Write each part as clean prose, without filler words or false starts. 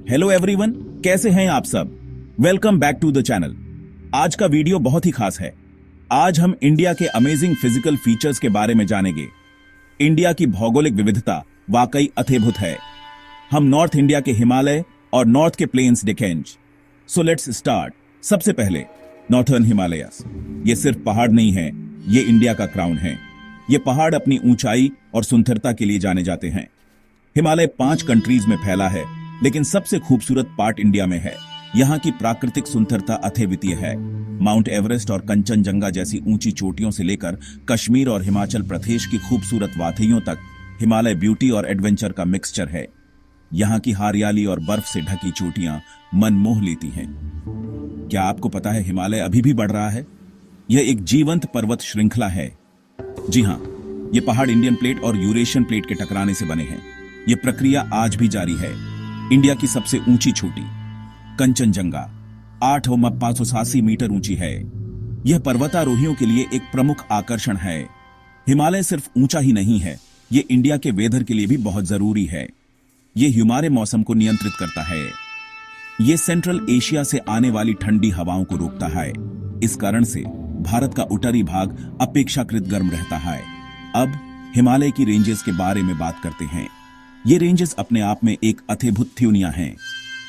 Hello everyone, कैसे हैं आप सब। Welcome back to the channel. आज का वीडियो बहुत ही खास है। आज हम इंडिया के अमेजिंग फिजिकल फीचर्स के बारे में जानेंगे। इंडिया की भौगोलिक विविधता वाकई अद्भुत है। हम नॉर्थ इंडिया के हिमालय और नॉर्थ के प्लेन्स देखेंगे। So let's start. सबसे पहले नॉर्थर्न हिमालयस। ये सिर्फ पहाड़ नहीं है, ये इंडिया का क्राउन है। ये पहाड़ अपनी ऊंचाई और सुंदरता के लिए जाने जाते हैं। हिमालय 5 कंट्रीज में फैला है, लेकिन सबसे खूबसूरत पार्ट इंडिया में है। यहाँ की प्राकृतिक सुंदरता अद्वितीय है। माउंट एवरेस्ट और कंचनजंगा जैसी ऊंची चोटियों से लेकर कश्मीर और हिमाचल प्रदेश की खूबसूरत वादियों तक, हिमालय ब्यूटी और एडवेंचर का मिक्सचर है। यहाँ की हरियाली और बर्फ से ढकी चोटियां मन मोह लेती हैं। क्या आपको पता है हिमालय अभी भी बढ़ रहा है? यह एक जीवंत पर्वत श्रृंखला है। जी हाँ, ये पहाड़ इंडियन प्लेट और यूरेशियन प्लेट के टकराने से बने हैं। ये प्रक्रिया आज भी जारी है। इंडिया की सबसे ऊंची चोटी कंचनजंगा 8,587 मीटर ऊंची है। यह पर्वतारोहियों के लिए एक प्रमुख आकर्षण है। हिमालय सिर्फ ऊंचा ही नहीं है, ये इंडिया के वेदर के लिए भी बहुत जरूरी है। ये हमारे मौसम को नियंत्रित करता है। ये सेंट्रल एशिया से आने वाली ठंडी हवाओं को रोकता है। इस कारण से भारत का उत्तरी भाग अपेक्षाकृत गर्म रहता है। अब हिमालय की रेंजेस के बारे में बात करते हैं। ये रेंजेस अपने आप में एक अद्भुत दुनिया हैं।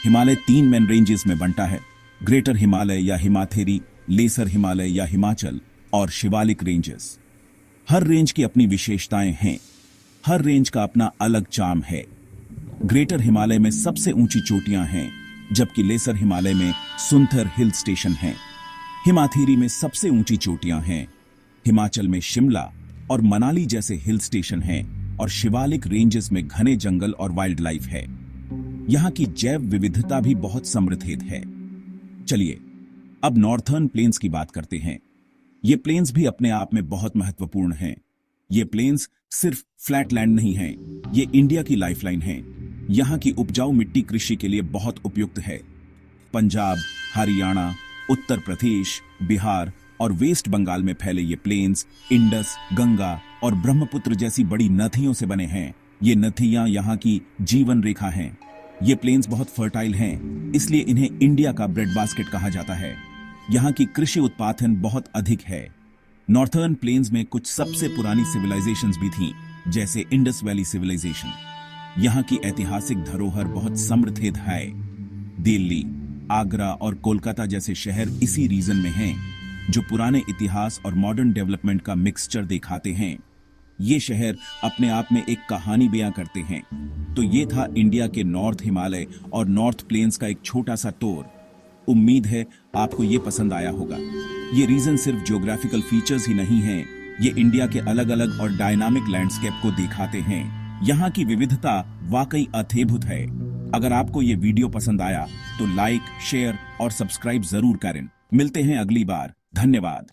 हिमालय 3 मेन रेंजेस में बंटा है: ग्रेटर हिमालय या हिमाथेरी, लेसर हिमालय या हिमाचल और शिवालिक रेंजेस। हर रेंज की अपनी विशेषताएं हैं। हर रेंज का अपना अलग चार्म है। ग्रेटर हिमालय में सबसे ऊंची चोटियां हैं, जबकि लेसर हिमालय में सुंदर हिल स्टेशन हैं। हिमाथेरी में सबसे ऊंची चोटियां हैं। हिमाचल में शिमला और मनाली जैसे हिल स्टेशन हैं और शिवालिक रेंजेस में घने जंगल और वाइल्ड लाइफ है। यहाँ की जैव विविधता भी बहुत समृद्ध है। चलिए अब नॉर्थर्न प्लेन्स की बात करते हैं। ये प्लेन्स भी अपने आप में बहुत महत्वपूर्ण हैं। ये प्लेन्स सिर्फ फ्लैट लैंड नहीं हैं, ये इंडिया की लाइफलाइन हैं। यहाँ की उपजाऊ मिट्टी कृषि के लिए बहुत उपयुक्त है। पंजाब, हरियाणा, उत्तर प्रदेश, बिहार और वेस्ट बंगाल में फैले ये प्लेन्स इंडस, गंगा और ब्रह्मपुत्र जैसी बड़ी नदियों से बने हैं। ये नदियां यहाँ की जीवन रेखा हैं। ये प्लेन्स बहुत फर्टाइल हैं, इसलिए इन्हें इंडिया का ब्रेड बास्केट कहा जाता है। यहाँ की कृषि उत्पादन बहुत अधिक है। नॉर्थर्न प्लेन्स में कुछ सबसे पुरानी सिविलाइजेशंस भी थीं, जैसे इंडस वैली सिविलाइजेशन। यहाँ की ऐतिहासिक धरोहर बहुत समृद्ध है। दिल्ली, आगरा और कोलकाता जैसे शहर इसी रीजन में हैं, जो पुराने इतिहास और मॉडर्न डेवलपमेंट का मिक्सचर दिखाते हैं। ये शहर अपने आप में एक कहानी बयां करते हैं। तो ये था इंडिया के नॉर्थ हिमालय और नॉर्थ प्लेन्स का एक छोटा सा टूर। उम्मीद है आपको ये पसंद आया होगा। ये रीजन सिर्फ ज्योग्राफिकल फीचर्स ही नहीं हैं, ये इंडिया के अलग अलग और डायनामिक लैंडस्केप को दिखाते हैं। यहाँ की विविधता वाकई अद्भुत है। अगर आपको ये वीडियो पसंद आया तो लाइक, शेयर और सब्सक्राइब जरूर करें। मिलते हैं अगली बार। धन्यवाद।